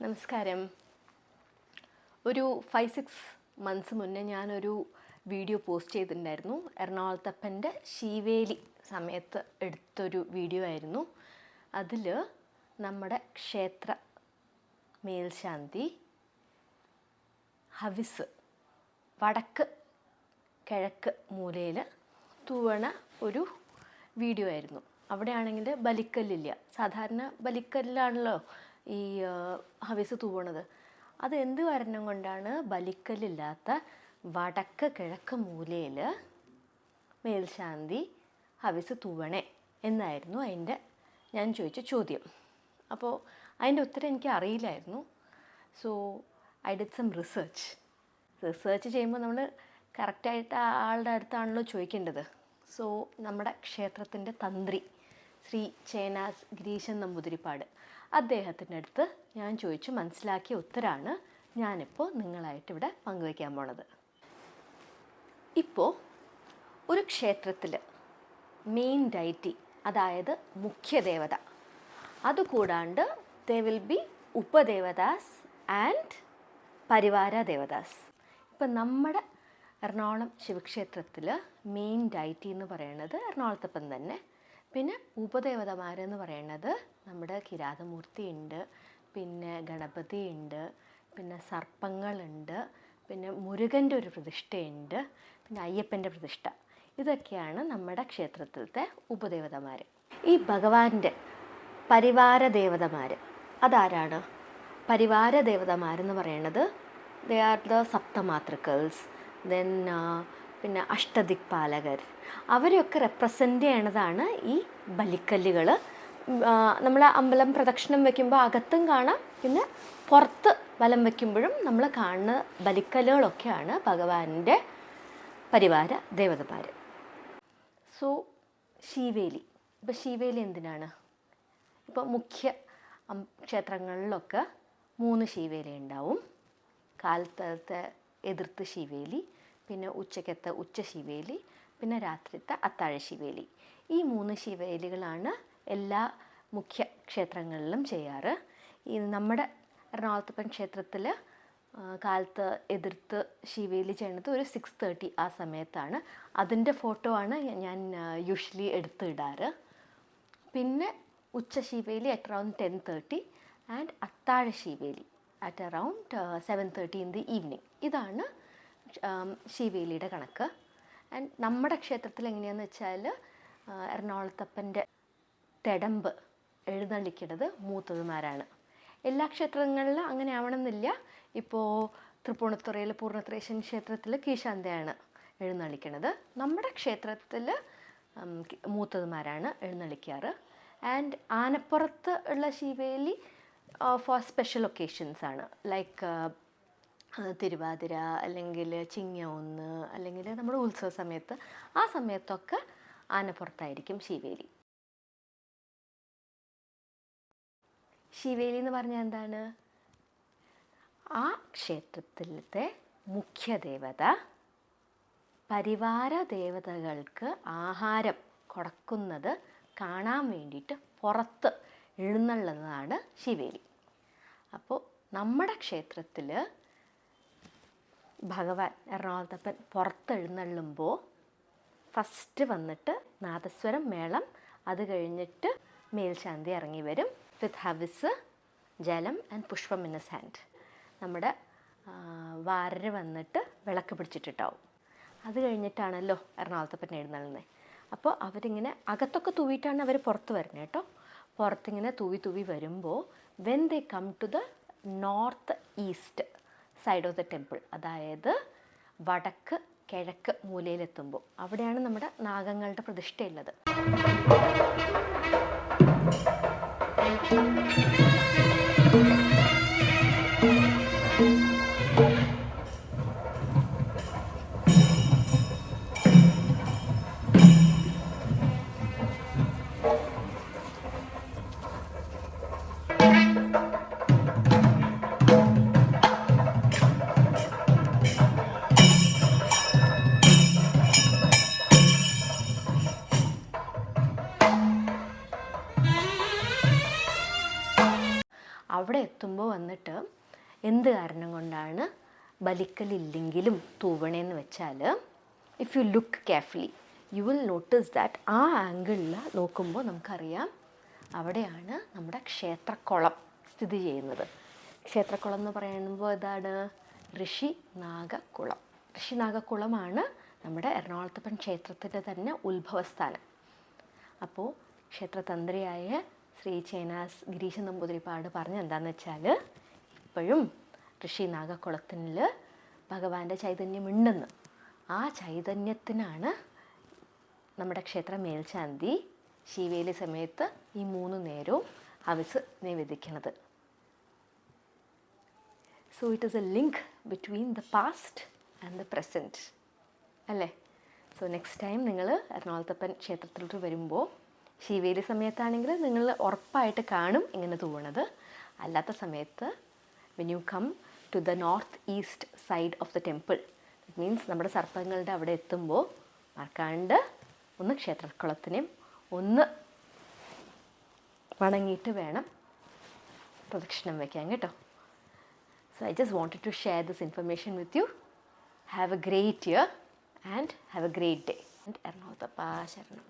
നമസ്കാരം. ഒരു 5-6 മന്ത്സ് മുന്നേ ഞാനൊരു വീഡിയോ പോസ്റ്റ് ചെയ്തിട്ടുണ്ടായിരുന്നു. എറണാകുളത്തപ്പൻ്റെ ശീവേലി സമയത്ത് എടുത്തൊരു വീഡിയോ ആയിരുന്നു. അതിൽ നമ്മുടെ ക്ഷേത്ര മേൽശാന്തി ഹവിസ് വടക്ക് കിഴക്ക് മൂലയിൽ തൂവണ ഒരു വീഡിയോ ആയിരുന്നു. അവിടെയാണെങ്കിൽ ബലിക്കല്ലില്ല. സാധാരണ ബലിക്കല്ലാണല്ലോ ഈ ഹവിസ് തൂവണത്. അത് എന്ത് കാരണം കൊണ്ടാണ് ബലിക്കല്ലില്ലാത്ത വടക്ക് കിഴക്ക് മൂലയിൽ മേൽശാന്തി ഹവിസ് തൂവണേ എന്നായിരുന്നു ഞാൻ ചോദിച്ച ചോദ്യം. അപ്പോൾ അതിൻ്റെ ഉത്തരം എനിക്ക് അറിയില്ലായിരുന്നു. So I did some research ചെയ്യുമ്പോൾ നമ്മൾ കറക്റ്റായിട്ട് ആളുടെ അടുത്താണല്ലോ ചോദിക്കേണ്ടത്. സോ നമ്മുടെ ക്ഷേത്രത്തിൻ്റെ തന്ത്രി ശ്രീ ചേനാസ് ഗിരീശൻ നമ്പൂതിരിപ്പാട് അദ്ദേഹത്തിൻ്റെ അടുത്ത് ഞാൻ ചോദിച്ച് മനസ്സിലാക്കിയ ഉത്തരമാണ് ഞാനിപ്പോൾ നിങ്ങളായിട്ടിവിടെ പങ്കുവയ്ക്കാൻ പോണത്. ഇപ്പോൾ ഒരു ക്ഷേത്രത്തിൽ മെയിൻ ഡൈറ്റി, അതായത് മുഖ്യദേവത, അതുകൂടാണ്ട് ദേ വിൽ ബി ഉപദേവതാസ് ആൻഡ് പരിവാര ദേവതാസ്. ഇപ്പം നമ്മുടെ എറണാകുളം ശിവക്ഷേത്രത്തിൽ മെയിൻ ഡൈറ്റി എന്ന് പറയുന്നത് എറണാകുളത്തപ്പൻ തന്നെ. പിന്നെ ഉപദേവതമാരെന്ന് പറയുന്നത് നമ്മുടെ കിരാതമൂർത്തി ഉണ്ട്, പിന്നെ ഗണപതി ഉണ്ട്, പിന്നെ സർപ്പങ്ങളുണ്ട്, പിന്നെ മുരുകൻ്റെ ഒരു പ്രതിഷ്ഠയുണ്ട്, പിന്നെ അയ്യപ്പൻ്റെ പ്രതിഷ്ഠ. ഇതൊക്കെയാണ് നമ്മുടെ ക്ഷേത്രത്തിലത്തെ ഉപദേവതമാർ. ഈ ഭഗവാന്റെ പരിവാര ദേവതമാർ അതാരാണ്? പരിവാര ദേവതമാരെന്ന് പറയുന്നത് ദേ ആർ ദ സപ്തമാതൃക്കൽസ്, ദെൻ പിന്നെ അഷ്ടദിക്പാലകർ. അവരെയൊക്കെ റെപ്രസെൻ്റ് ചെയ്യണതാണ് ഈ ബലിക്കല്ലുകൾ. നമ്മൾ അമ്പലം പ്രദക്ഷിണം വയ്ക്കുമ്പോൾ അകത്തും കാണാം, പിന്നെ പുറത്ത് വലം വയ്ക്കുമ്പോഴും നമ്മൾ കാണുന്ന ബലിക്കല്ലുകളൊക്കെയാണ് ഭഗവാന്റെ പരിവാര ദേവതമാർ. സോ ശീവേലി. ഇപ്പോൾ ശീവേലി എന്തിനാണ്? ഇപ്പോൾ മുഖ്യ ക്ഷേത്രങ്ങളിലൊക്കെ 3 ശീവേലി ഉണ്ടാവും. കാലത്തെ എതിർത്ത് ശീവേലി, പിന്നെ ഉച്ചക്കത്തെ ഉച്ച ശീവേലി, പിന്നെ രാത്രിത്തെ അത്താഴ ശീവേലി. ഈ 3 ശീവേലികളാണ് എല്ലാ മുഖ്യ ക്ഷേത്രങ്ങളിലും ചെയ്യാറ്. ഈ നമ്മുടെ എറണാകുളത്തപ്പൻ ക്ഷേത്രത്തിൽ കാലത്ത് എതിർത്ത് ശീവേലി ചെയ്യണത് ഒരു 6:30 ആ സമയത്താണ്. അതിൻ്റെ ഫോട്ടോ ആണ് ഞാൻ യൂഷ്വലി എടുത്തിടാറ്. പിന്നെ ഉച്ച ശീവേലി അറ്റ് അറൗണ്ട് 10:30 ആൻഡ് അത്താഴ ശീവേലി at around 7:30 in the evening. ഇതാണ് ശീവേലിയുടെ കണക്ക്. ആൻഡ് നമ്മുടെ ക്ഷേത്രത്തിൽ എങ്ങനെയാണെന്ന് വെച്ചാൽ എറണാകുളത്തപ്പൻ്റെ തിടമ്പ് എഴുന്നള്ളിക്കുന്നത് മൂത്തതുമാരാണ്. എല്ലാ ക്ഷേത്രങ്ങളിലും അങ്ങനെ ആവണമെന്നില്ല. ഇപ്പോൾ തൃപ്പൂണിത്തുറയിൽ പൂർണ്ണത്രേശ്വരൻ ക്ഷേത്രത്തിൽ കീശാന്തയാണ് എഴുന്നള്ളിക്കുന്നത്. നമ്മുടെ ക്ഷേത്രത്തിൽ മൂത്തതുമാരാണ് എഴുന്നള്ളിക്കാറ്. ആൻഡ് ആനപ്പുറത്ത് ഉള്ള ശീവേലി ഫോർ സ്പെഷ്യൽ ഒക്കേഷൻസ് ആണ്. ലൈക്ക് തിരുവാതിര, അല്ലെങ്കിൽ ചിങ്ങ1, അല്ലെങ്കിൽ നമ്മുടെ ഉത്സവ സമയത്ത്, ആ സമയത്തൊക്കെ ആനപ്പുറത്തായിരിക്കും ശീവേലി. ശീവേലി എന്ന് പറഞ്ഞാൽ എന്താണ്? ആ ക്ഷേത്രത്തിലത്തെ മുഖ്യദേവത പരിവാര ദേവതകൾക്ക് ആഹാരം കൊടുക്കുന്നത് കാണാൻ വേണ്ടിയിട്ട് പുറത്ത് എഴുന്നള്ളുന്നതാണ് ശീവേലി. അപ്പോൾ നമ്മുടെ ക്ഷേത്രത്തിൽ ഭഗവാൻ എറണാകുളത്തപ്പൻ പുറത്തെഴുന്നള്ളുമ്പോൾ ഫസ്റ്റ് വന്നിട്ട് നാദസ്വരം മേളം, അത് കഴിഞ്ഞിട്ട് മേൽശാന്തി ഇറങ്ങി വരും വിത്ത് ഹവിസ്, ജലം ആൻഡ് പുഷ്പം ഇൻ ഹിസ് ഹാൻഡ്. നമ്മുടെ വാരര് വന്നിട്ട് വിളക്ക് പിടിച്ചിട്ടുണ്ടാവും. അത് കഴിഞ്ഞിട്ടാണല്ലോ എറണാകുളത്തപ്പൻ എഴുന്നള്ളുന്നത്. അപ്പോൾ അവരിങ്ങനെ അകത്തൊക്കെ തൂവിയിട്ടാണ് അവർ പുറത്ത് വരുന്നത് കേട്ടോ. പുറത്തിങ്ങനെ തൂവി വരുമ്പോൾ when they come to the north east side of the temple, അതായത് വടക്ക് കിഴക്ക് മൂലയിലെത്തുമ്പോൾ അവിടെയാണ് നമ്മുടെ നാഗങ്ങളുടെ പ്രതിഷ്ഠയുള്ളത്. അവിടെ എത്തുമ്പോൾ വന്നിട്ട് എന്ത് കാരണം കൊണ്ടാണ് ബലിക്കലില്ലെങ്കിലും തൂവണേന്ന് വെച്ചാൽ, if you look carefully you will notice that ആ ആംഗിളിൽ നോക്കുമ്പോൾ നമുക്കറിയാം അവിടെയാണ് നമ്മുടെ ക്ഷേത്രക്കുളം സ്ഥിതി ചെയ്യുന്നത്. ക്ഷേത്രക്കുളം എന്ന് പറയുമ്പോൾ ഇതാണ് ഋഷി നാഗക്കുളം. ഋഷി നാഗക്കുളമാണ് നമ്മുടെ എറണാകുളത്തപ്പൻ ക്ഷേത്രത്തിൻ്റെ തന്നെ ഉത്ഭവസ്ഥാനം. അപ്പോൾ ക്ഷേത്രതന്ത്രിയായ ശ്രീ ചേനാസ് ഗിരീശൻ നമ്പൂതിരിപ്പാട് പറഞ്ഞ എന്താണെന്ന് വെച്ചാൽ, ഇപ്പോഴും ഋഷി നാഗക്കുളത്തിൽ ഭഗവാന്റെ ചൈതന്യമുണ്ടെന്ന്. ആ ചൈതന്യത്തിനാണ് നമ്മുടെ ക്ഷേത്ര മേൽശാന്തി ശിവേലി സമയത്ത് ഈ 3 നേരവും ഹവിസ് നിവേദിക്കുന്നത്. So it is a link between the past and the present അല്ലേ. സോ നെക്സ്റ്റ് ടൈം നിങ്ങൾ എറണാകുളത്തപ്പൻ ക്ഷേത്രത്തിലോട്ട് വരുമ്പോൾ ശിവേലി സമയത്താണെങ്കിൽ നിങ്ങൾ ഉറപ്പായിട്ട് കാണും ഇങ്ങനെ തൂവണത്. അല്ലാത്ത സമയത്ത് when you come to the north east side of the temple, it means നമ്മുടെ സർപ്പങ്ങളുടെ അവിടെ എത്തുമ്പോൾ മറക്കാണ്ട് ഒന്ന് ക്ഷേത്രക്കുളത്തിനെയും ഒന്ന് വണങ്ങിയിട്ട് വേണം പ്രദക്ഷിണം വയ്ക്കാൻ കേട്ടോ. So I just wanted to share this information with you. Have a great year and have a great day. And Ernakulatappa Sharanam.